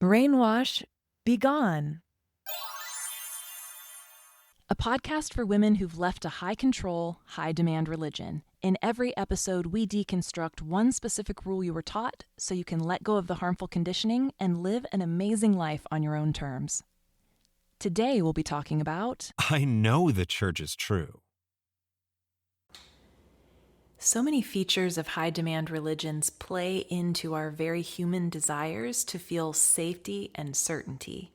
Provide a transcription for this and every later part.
Brainwash, be gone. A podcast for women who've left a high-control, high-demand religion. In every episode, we deconstruct one specific rule you were taught so you can let go of the harmful conditioning and live an amazing life on your own terms. Today, we'll be talking about... I know the church is true. So many features of high-demand religions play into our very human desires to feel safety and certainty.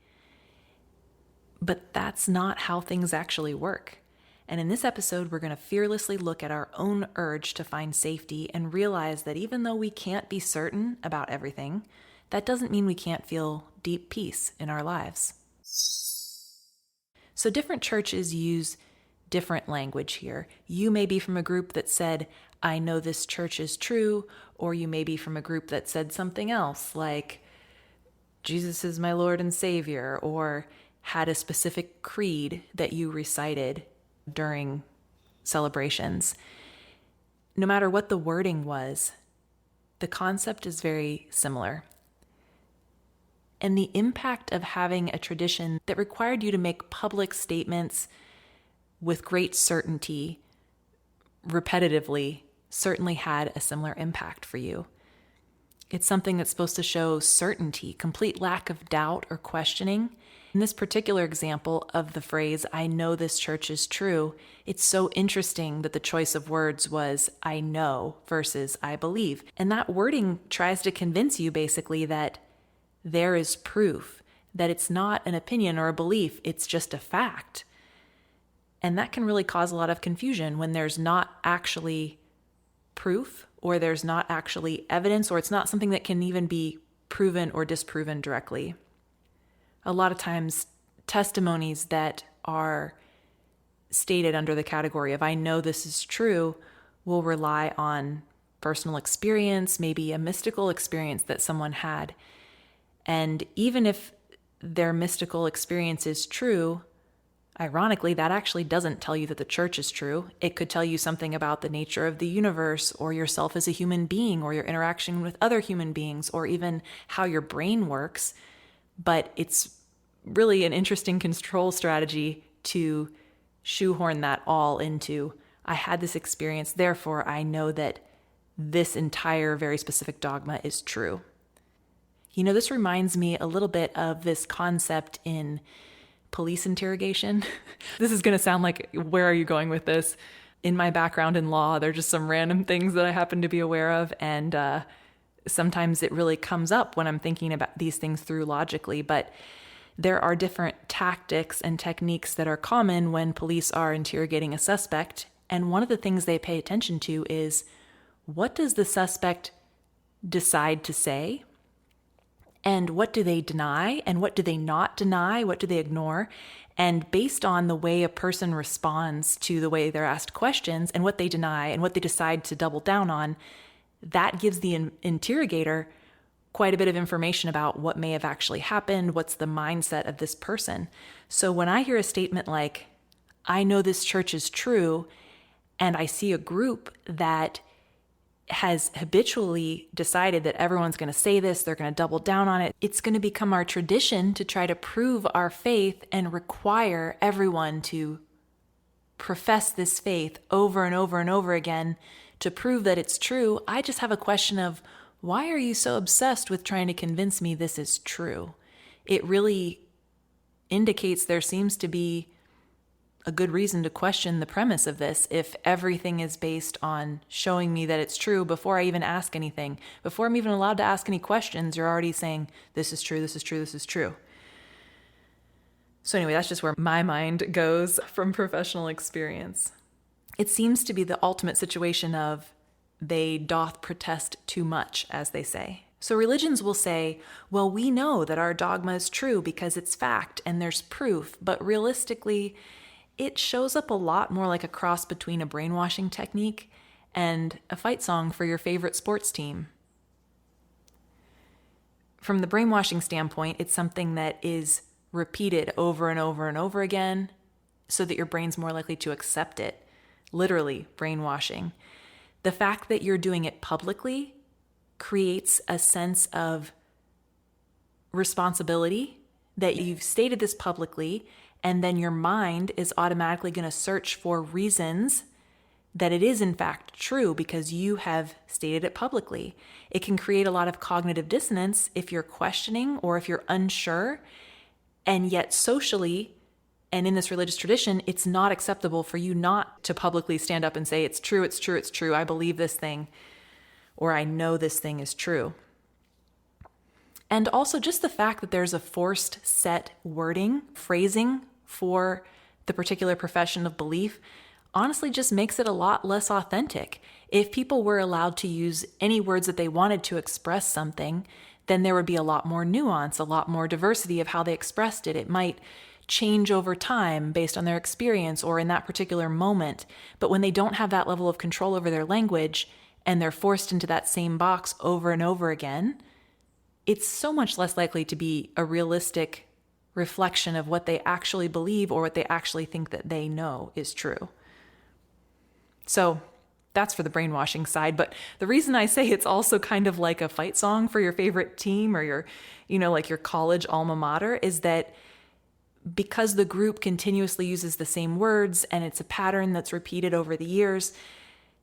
But that's not how things actually work. And in this episode, we're going to fearlessly look at our own urge to find safety and realize that even though we can't be certain about everything, that doesn't mean we can't feel deep peace in our lives. So different churches use different language here. You may be from a group that said, I know this church is true, or you may be from a group that said something else, like Jesus is my Lord and Savior, or had a specific creed that you recited during celebrations. No matter what the wording was, the concept is very similar. And the impact of having a tradition that required you to make public statements with great certainty, repetitively, certainly had a similar impact for you. It's something that's supposed to show certainty, complete lack of doubt or questioning. In this particular example of the phrase, I know this church is true, it's so interesting that the choice of words was I know versus I believe. And that wording tries to convince you basically that there is proof, that it's not an opinion or a belief, it's just a fact. And that can really cause a lot of confusion when there's not actually proof, or there's not actually evidence, or it's not something that can even be proven or disproven directly. A lot of times, testimonies that are stated under the category of I know this is true will rely on personal experience, maybe a mystical experience that someone had. And even if their mystical experience is true, ironically, that actually doesn't tell you that the church is true. It could tell you something about the nature of the universe, or yourself as a human being, or your interaction with other human beings, or even how your brain works. But it's really an interesting control strategy to shoehorn that all into, I had this experience, therefore I know that this entire very specific dogma is true. You know, this reminds me a little bit of this concept in police interrogation. This is going to sound like, where are you going with this? In my background in law, there are just some random things that I happen to be aware of. And sometimes it really comes up when I'm thinking about these things through logically. But there are different tactics and techniques that are common when police are interrogating a suspect. And one of the things they pay attention to is, what does the suspect decide to say? And what do they deny? And what do they not deny? What do they ignore? And based on the way a person responds to the way they're asked questions and what they deny and what they decide to double down on, that gives the interrogator quite a bit of information about what may have actually happened, what's the mindset of this person. So when I hear a statement like, I know this church is true, and I see a group that has habitually decided that everyone's going to say this, they're going to double down on it, it's going to become our tradition to try to prove our faith and require everyone to profess this faith over and over and over again to prove that it's true. I just have a question of, why are you so obsessed with trying to convince me this is true? It really indicates there seems to be a good reason to question the premise of this if everything is based on showing me that it's true before I even ask anything. Before I'm even allowed to ask any questions, you're already saying, this is true, this is true, this is true. So anyway, that's just where my mind goes from professional experience. It seems to be the ultimate situation of they doth protest too much, as they say. So religions will say, well, we know that our dogma is true because it's fact and there's proof, but realistically, it shows up a lot more like a cross between a brainwashing technique and a fight song for your favorite sports team. From the brainwashing standpoint, it's something that is repeated over and over and over again so that your brain's more likely to accept it. Literally, brainwashing. The fact that you're doing it publicly creates a sense of responsibility that you've stated this publicly, and then your mind is automatically going to search for reasons that it is in fact true because you have stated it publicly. It can create a lot of cognitive dissonance if you're questioning or if you're unsure, and yet socially and in this religious tradition, it's not acceptable for you not to publicly stand up and say, it's true, it's true, it's true, I believe this thing, or I know this thing is true. And also just the fact that there's a forced set wording, phrasing for the particular profession of belief honestly just makes it a lot less authentic. If people were allowed to use any words that they wanted to express something, then there would be a lot more nuance, a lot more diversity of how they expressed it. It might change over time based on their experience or in that particular moment. But when they don't have that level of control over their language and they're forced into that same box over and over again, it's so much less likely to be a realistic reflection of what they actually believe or what they actually think that they know is true. So that's for the brainwashing side. But the reason I say it's also kind of like a fight song for your favorite team or your, like your college alma mater is that because the group continuously uses the same words and it's a pattern that's repeated over the years,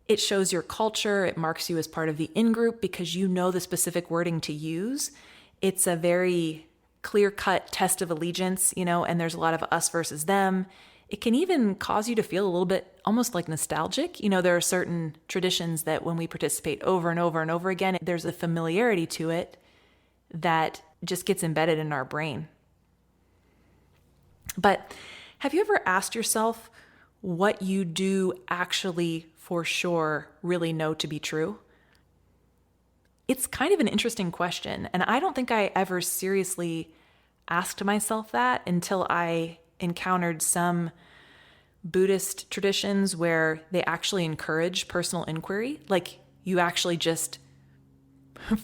it shows your culture. It marks you as part of the in-group because you know the specific wording to use. It's a very clear-cut test of allegiance, and there's a lot of us versus them. It can even cause you to feel a little bit almost like nostalgic. There are certain traditions that when we participate over and over and over again, there's a familiarity to it that just gets embedded in our brain. But have you ever asked yourself what you do actually for sure really know to be true? It's kind of an interesting question, and I don't think I ever seriously asked myself that until I encountered some Buddhist traditions where they actually encourage personal inquiry. Like you actually just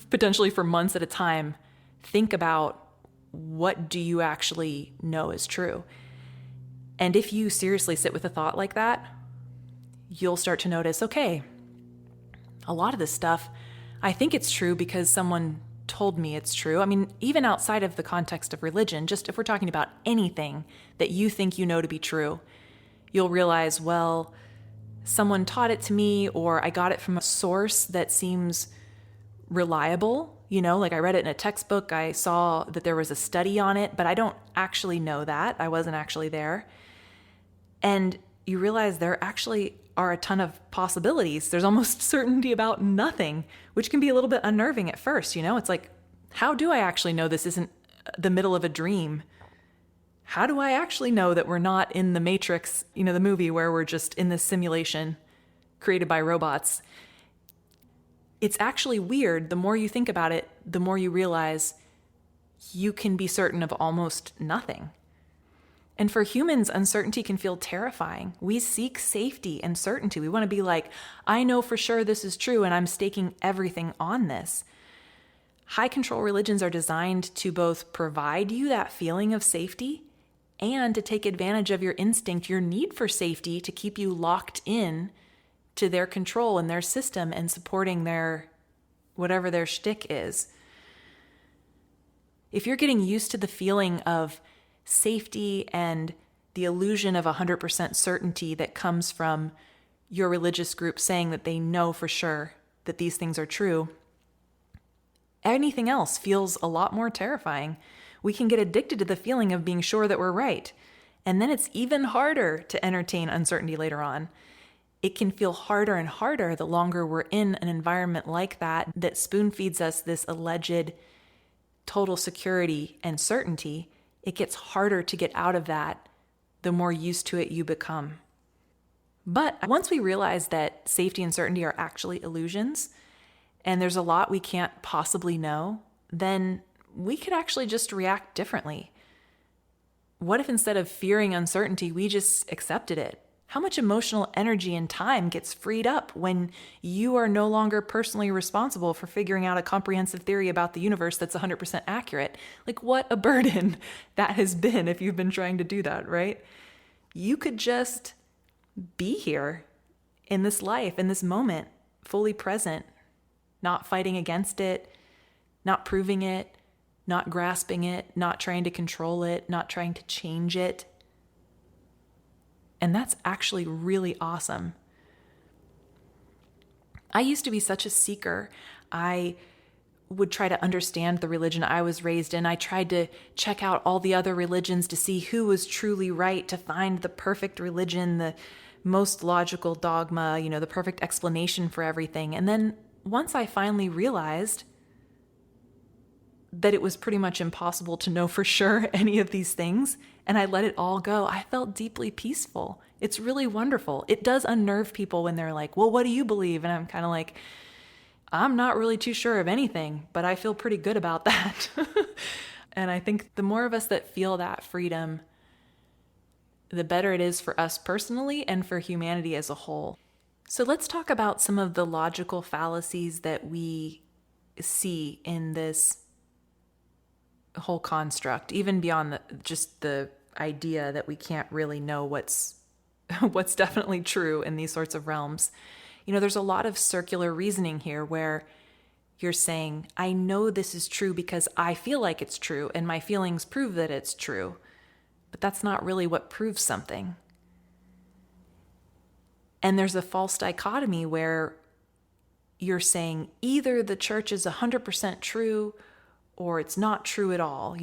potentially for months at a time think about what do you actually know is true. And if you seriously sit with a thought like that, you'll start to notice, okay, a lot of this stuff, I think it's true because someone told me it's true. I mean, even outside of the context of religion, just if we're talking about anything that you think you know to be true, you'll realize, well, someone taught it to me, or I got it from a source that seems reliable. Like I read it in a textbook, I saw that there was a study on it, but I don't actually know that. I wasn't actually there. And you realize there actually are a ton of possibilities. There's almost certainty about nothing, which can be a little bit unnerving at first. It's like, how do I actually know this isn't the middle of a dream? How do I actually know that we're not in the Matrix, the movie where we're just in this simulation created by robots? It's actually weird. The more you think about it, the more you realize you can be certain of almost nothing. And for humans, uncertainty can feel terrifying. We seek safety and certainty. We want to be like, I know for sure this is true, and I'm staking everything on this. High control religions are designed to both provide you that feeling of safety and to take advantage of your instinct, your need for safety, to keep you locked in to their control and their system and supporting their whatever their shtick is. If you're getting used to the feeling of safety and the illusion of 100% certainty that comes from your religious group saying that they know for sure that these things are true, anything else feels a lot more terrifying. We can get addicted to the feeling of being sure that we're right. And then it's even harder to entertain uncertainty later on. It can feel harder and harder the longer we're in an environment like that spoon feeds us this alleged total security and certainty. It gets harder to get out of that the more used to it you become. But once we realize that safety and certainty are actually illusions, and there's a lot we can't possibly know, then we could actually just react differently. What if instead of fearing uncertainty, we just accepted it? How much emotional energy and time gets freed up when you are no longer personally responsible for figuring out a comprehensive theory about the universe that's 100% accurate? Like, what a burden that has been if you've been trying to do that, right? You could just be here in this life, in this moment, fully present, not fighting against it, not proving it, not grasping it, not trying to control it, not trying to change it. And that's actually really awesome. I used to be such a seeker. I would try to understand the religion I was raised in. I tried to check out all the other religions to see who was truly right, to find the perfect religion, the most logical dogma, the perfect explanation for everything. And then once I finally realized that it was pretty much impossible to know for sure any of these things, and I let it all go, I felt deeply peaceful. It's really wonderful. It does unnerve people when they're like, well, what do you believe? And I'm kind of like, I'm not really too sure of anything, but I feel pretty good about that. And I think the more of us that feel that freedom, the better it is for us personally and for humanity as a whole. So let's talk about some of the logical fallacies that we see in this whole construct, even beyond just the idea that we can't really know what's definitely true in these sorts of realms. There's a lot of circular reasoning here where you're saying, I know this is true because I feel like it's true and my feelings prove that it's true. But that's not really what proves something. And there's a false dichotomy where you're saying either the church is 100% true or it's not true at all.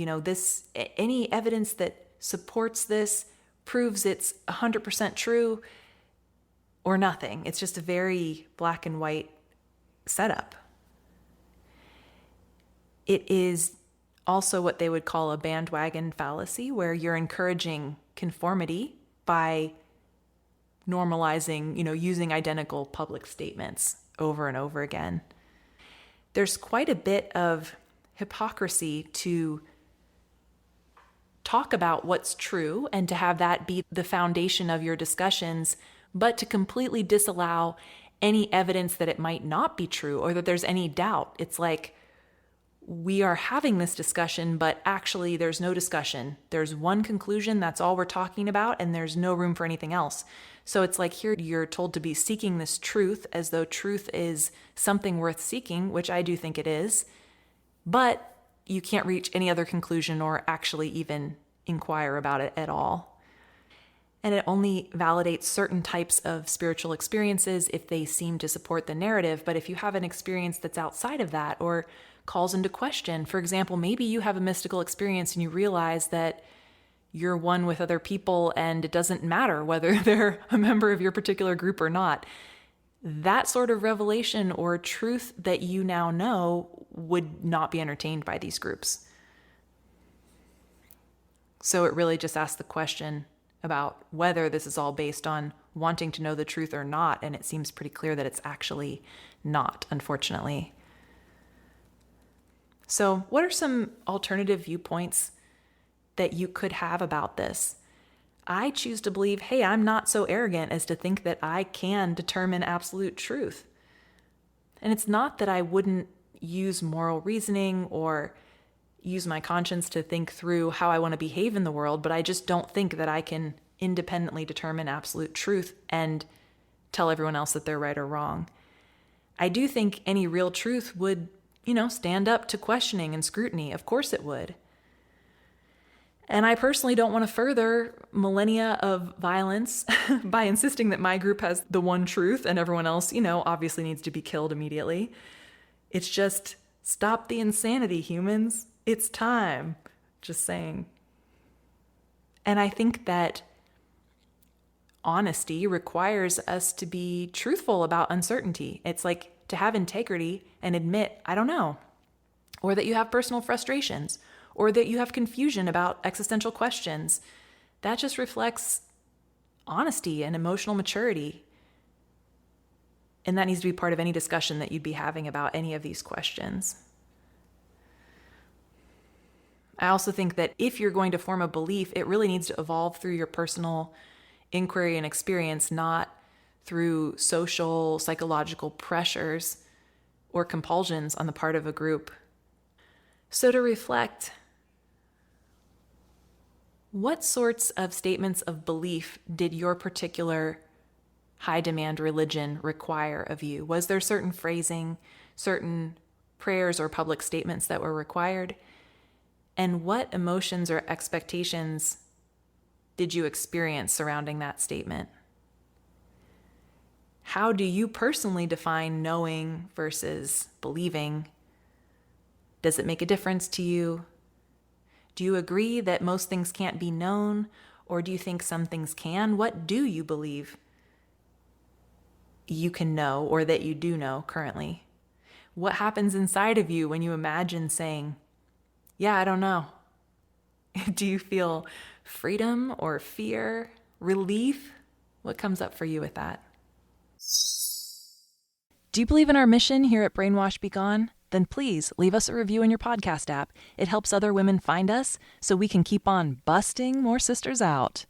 Any evidence that supports this proves it's 100% true or nothing. It's just a very black and white setup. It is also what they would call a bandwagon fallacy, where you're encouraging conformity by normalizing, using identical public statements over and over again. There's quite a bit of hypocrisy to talk about what's true and to have that be the foundation of your discussions, but to completely disallow any evidence that it might not be true or that there's any doubt. It's like we are having this discussion, but actually there's no discussion. There's one conclusion, that's all we're talking about, and there's no room for anything else. So it's like here you're told to be seeking this truth as though truth is something worth seeking, which I do think it is, but you can't reach any other conclusion or actually even inquire about it at all. And it only validates certain types of spiritual experiences if they seem to support the narrative. But if you have an experience that's outside of that or calls into question, for example, maybe you have a mystical experience and you realize that you're one with other people and it doesn't matter whether they're a member of your particular group or not. That sort of revelation or truth that you now know would not be entertained by these groups. So it really just asks the question about whether this is all based on wanting to know the truth or not, and it seems pretty clear that it's actually not, unfortunately. So what are some alternative viewpoints that you could have about this? I choose to believe, hey, I'm not so arrogant as to think that I can determine absolute truth. And it's not that I wouldn't use moral reasoning or use my conscience to think through how I want to behave in the world, but I just don't think that I can independently determine absolute truth and tell everyone else that they're right or wrong. I do think any real truth would, stand up to questioning and scrutiny. Of course it would. And I personally don't want to further millennia of violence by insisting that my group has the one truth and everyone else, obviously needs to be killed immediately. It's just stop the insanity, humans. It's time. Just saying. And I think that honesty requires us to be truthful about uncertainty. It's like to have integrity and admit, I don't know, or that you have personal frustrations, or that you have confusion about existential questions. That just reflects honesty and emotional maturity. And that needs to be part of any discussion that you'd be having about any of these questions. I also think that if you're going to form a belief, it really needs to evolve through your personal inquiry and experience, not through social, psychological pressures or compulsions on the part of a group. So to reflect, what sorts of statements of belief did your particular high-demand religion require of you? Was there certain phrasing, certain prayers or public statements that were required? And what emotions or expectations did you experience surrounding that statement? How do you personally define knowing versus believing? Does it make a difference to you? Do you agree that most things can't be known, or do you think some things can? What do you believe you can know or that you do know currently? What happens inside of you when you imagine saying, yeah, I don't know? Do you feel freedom or fear, relief? What comes up for you with that? Do you believe in our mission here at Brainwash Be Gone? Then please leave us a review in your podcast app. It helps other women find us so we can keep on busting more sisters out.